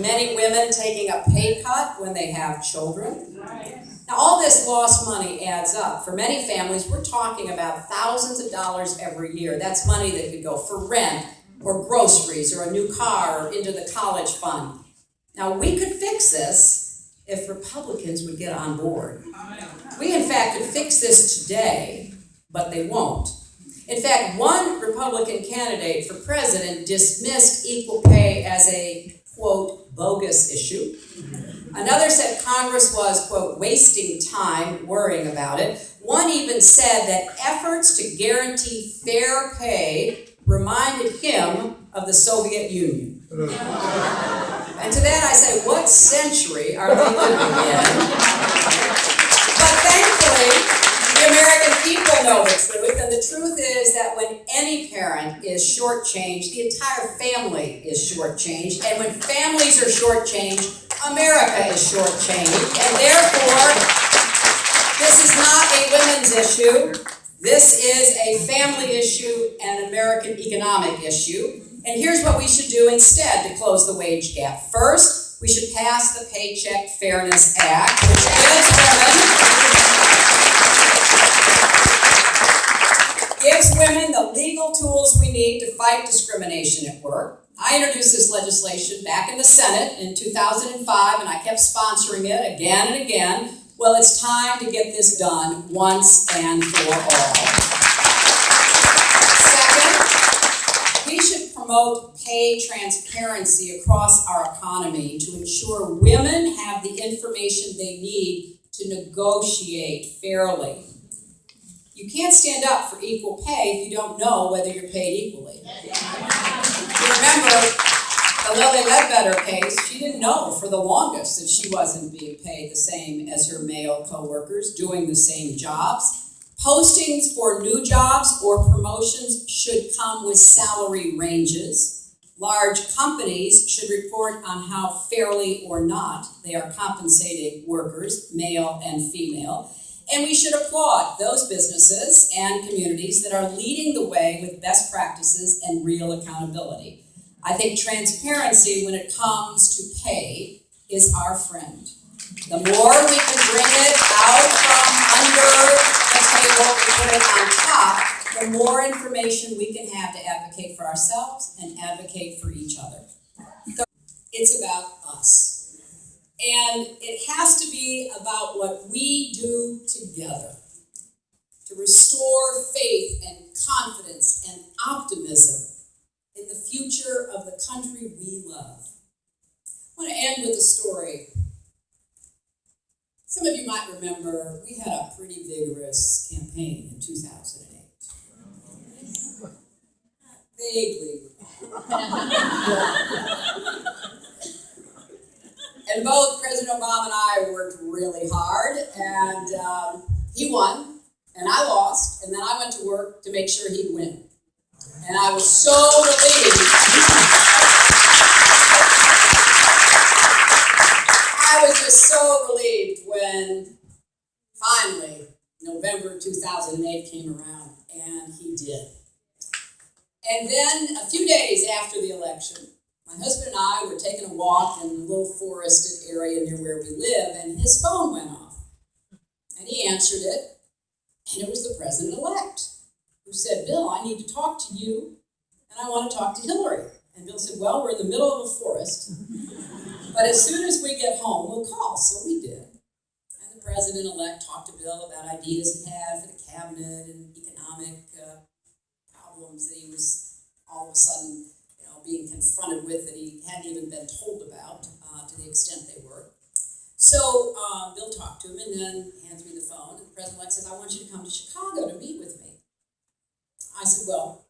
with many women taking a pay cut when they have children. Now, all this lost money adds up. For many families, we're talking about thousands of dollars every year. That's money that could go for rent or groceries or a new car or into the college fund. Now, we could fix this if Republicans would get on board. We, in fact, could fix this today, but they won't. In fact, one Republican candidate for president dismissed equal pay as a, quote, bogus issue. Another said Congress was, quote, wasting time worrying about it. One even said that efforts to guarantee fair pay reminded him of the Soviet Union. And to that I say, what century are we living in? But thankfully, the American people know the truth, and the truth is that when any parent is shortchanged, the entire family is shortchanged, and when families are shortchanged, America is shortchanged, and therefore, this is not a women's issue. This is a family issue and an American economic issue. And here's what we should do instead to close the wage gap. First, we should pass the Paycheck Fairness Act, which gives women the legal tools we need to fight discrimination at work. I introduced this legislation back in the Senate in 2005, and I kept sponsoring it again and again. Well, it's time to get this done once and for all. Second, we should promote pay transparency across our economy to ensure women have the information they need to negotiate fairly. You can't stand up for equal pay if you don't know whether you're paid equally. You remember the Lilly Ledbetter case, she didn't know for the longest that she wasn't being paid the same as her male co-workers doing the same jobs. Postings for new jobs or promotions should come with salary ranges. Large companies should report on how fairly or not they are compensating workers, male and female. And we should applaud those businesses and communities that are leading the way with best practices and real accountability. I think transparency when it comes to pay is our friend. The more we can bring it out from under the table and put it on top, the more information we can have to advocate for ourselves and advocate for each other. So it's about us. And it has to be about what we do together to restore faith and confidence and optimism in the future of the country we love. I want to end with a story. Some of you might remember we had a pretty vigorous campaign in 2008. Vaguely. And both President Obama and I worked really hard, and he won, and I lost, and then I went to work to make sure he'd win. And I was so relieved. I was just so relieved when finally November 2008 came around, and he did. And then a few days after the election, my husband and I were taking a walk in a little forested area near where we live, and his phone went off. And he answered it, and it was the president-elect, who said, "Bill, I need to talk to you, and I want to talk to Hillary." And Bill said, "Well, we're in the middle of a forest, but as soon as we get home, we'll call." So we did. And the president-elect talked to Bill about ideas he had for the cabinet and economic problems that he was all of a sudden being confronted with that he hadn't even been told about to the extent they were. So Bill talked to him and then hands me the phone, and the president-elect says, "I want you to come to Chicago to meet with me." I said, well,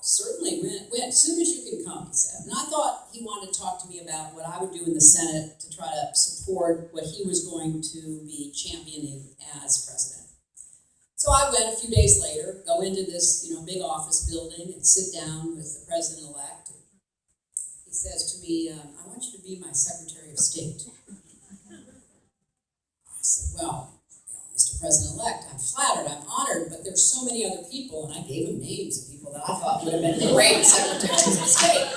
certainly, when, as soon as you can come, he said. And I thought he wanted to talk to me about what I would do in the Senate to try to support what he was going to be championing as president. So I went a few days later, go into this big office building and sit down with the president-elect. He says to me, "I want you to be my Secretary of State." I said, "Well, Mr. President-elect, I'm flattered, I'm honored, but there's so many other people," and I gave him names of people that I thought would have been great Secretaries of State.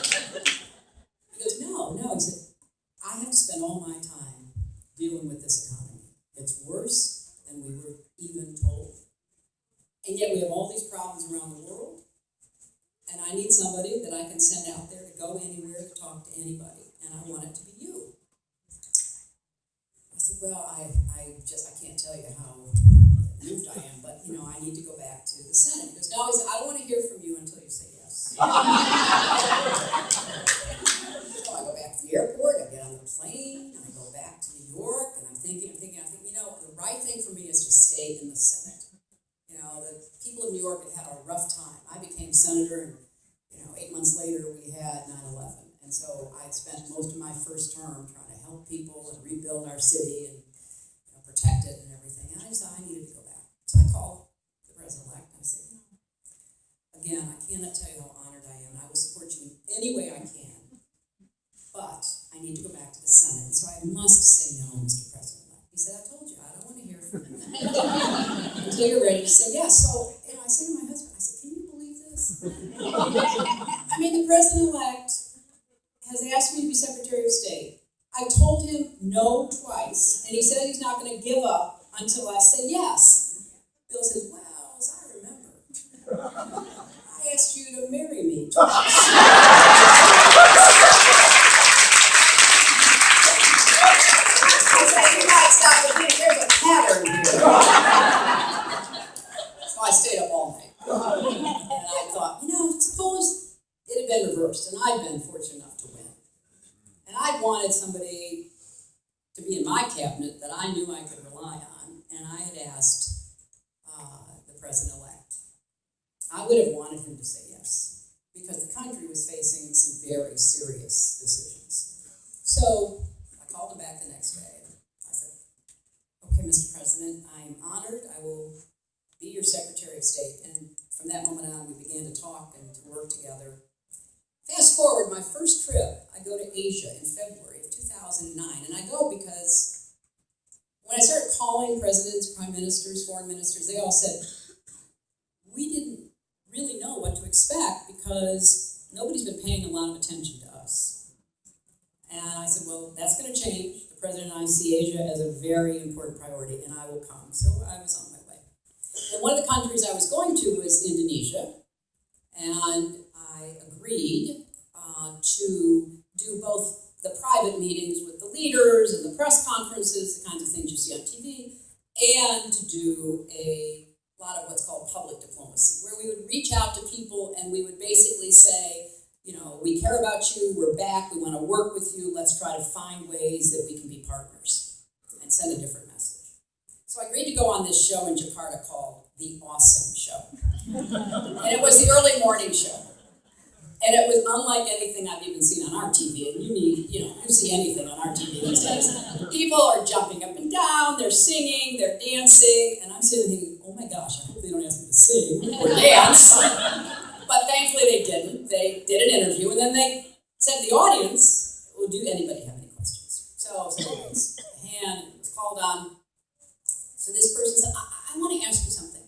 He goes, no, he said, spend all my time dealing with this economy. It's worse than we were even told. And yet we have all these problems around the world, and I need somebody that I can send out there to go anywhere, to talk to anybody, and I want it to be you. I said, well, I can't tell you how moved I am, but, I need to go back to the Senate. Because now he said, I don't want to hear from you until you say yes. So I go back to the airport, I get on the plane, I go back to New York, and I'm thinking, the right thing for me is to stay in the Senate. The people of New York had a rough time. I became senator, and 8 months later we had 9/11. And so I spent most of my first term trying to help people and rebuild our city and protect it and everything. And I decided I needed to go back. So I called the president-elect and I said, again, I cannot tell you how honored I am, and I will support you in any way I can. But I need to go back to the Senate. And so I must say no, Mr. President-elect. He said, I told you, I don't want to hear from you until you're ready to say yes. So, I said to my husband, I said, can you believe this? The president-elect has asked me to be Secretary of State. I told him no twice, and he said he's not going to give up until I say yes. Bill says, well, as I remember, I asked you to marry me twice. There's a pattern here. So I stayed up all night. And I thought, suppose it had been reversed and I'd been fortunate enough to win. And I wanted somebody to be in my cabinet that I knew I could rely on. And I had asked the president-elect. I would have wanted him to say yes, because the country was facing some very serious decisions. So I called him back the next day. Okay, Mr. President, I'm honored. I will be your Secretary of State. And from that moment on, we began to talk and to work together. Fast forward, my first trip, I go to Asia in February of 2009. And I go because when I started calling presidents, prime ministers, foreign ministers, they all said, we didn't really know what to expect because nobody's been paying a lot of attention to us. And I said, well, that's going to change. The president and I see Asia as a very important priority, and I will come. So I was on my way. And one of the countries I was going to was Indonesia, and I agreed to do both the private meetings with the leaders and the press conferences, the kinds of things you see on TV, and to do a lot of what's called public diplomacy, where we would reach out to people and we would basically say, we care about you, we're back, we want to work with you, let's try to find ways that we can be partners and send a different message. So I agreed to go on this show in Jakarta called The Awesome Show. And it was the early morning show. And it was unlike anything I've even seen on our TV. And you see anything on our TV these days. People are jumping up and down, they're singing, they're dancing, and I'm sitting thinking, oh my gosh, I hope they don't ask me to sing or dance. But thankfully they didn't. They did an interview, and then they said to the audience, well, do anybody have any questions? So anyways, a hand was called on. So this person said, I want to ask you something.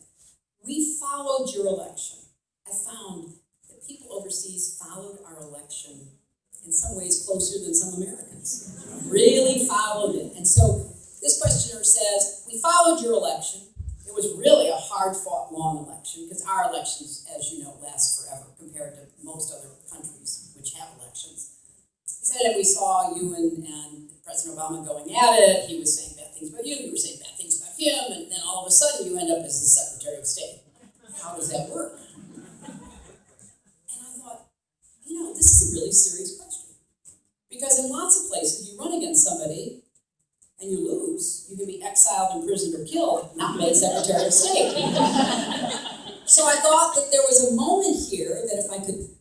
We followed your election. I found that people overseas followed our election in some ways closer than some Americans. Really followed it. And so this questioner says, we followed your election. It was really a hard-fought, long election, because our elections, as you know, last forever compared to most other countries which have elections. He said, and we saw you and President Obama going at it. He was saying bad things about you were saying bad things about him, and then all of a sudden you end up as the Secretary of State. How does that work? And I thought, this is a really serious question. Because in lots of places, you run against somebody and you lose, you can be exiled, imprisoned, or killed, not made Secretary of State. So I thought that there was a moment here that if I could,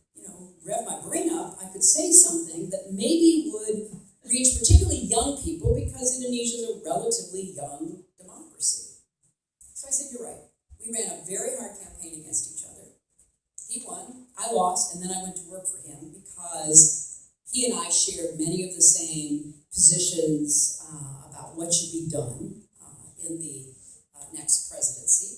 rev my brain up, I could say something that maybe would reach particularly young people, because Indonesia is a relatively young democracy. So I said, you're right. We ran a very hard campaign against each other. He won, I lost, and then I went to work for him because he and I shared many of the same positions about what should be done in the next presidency.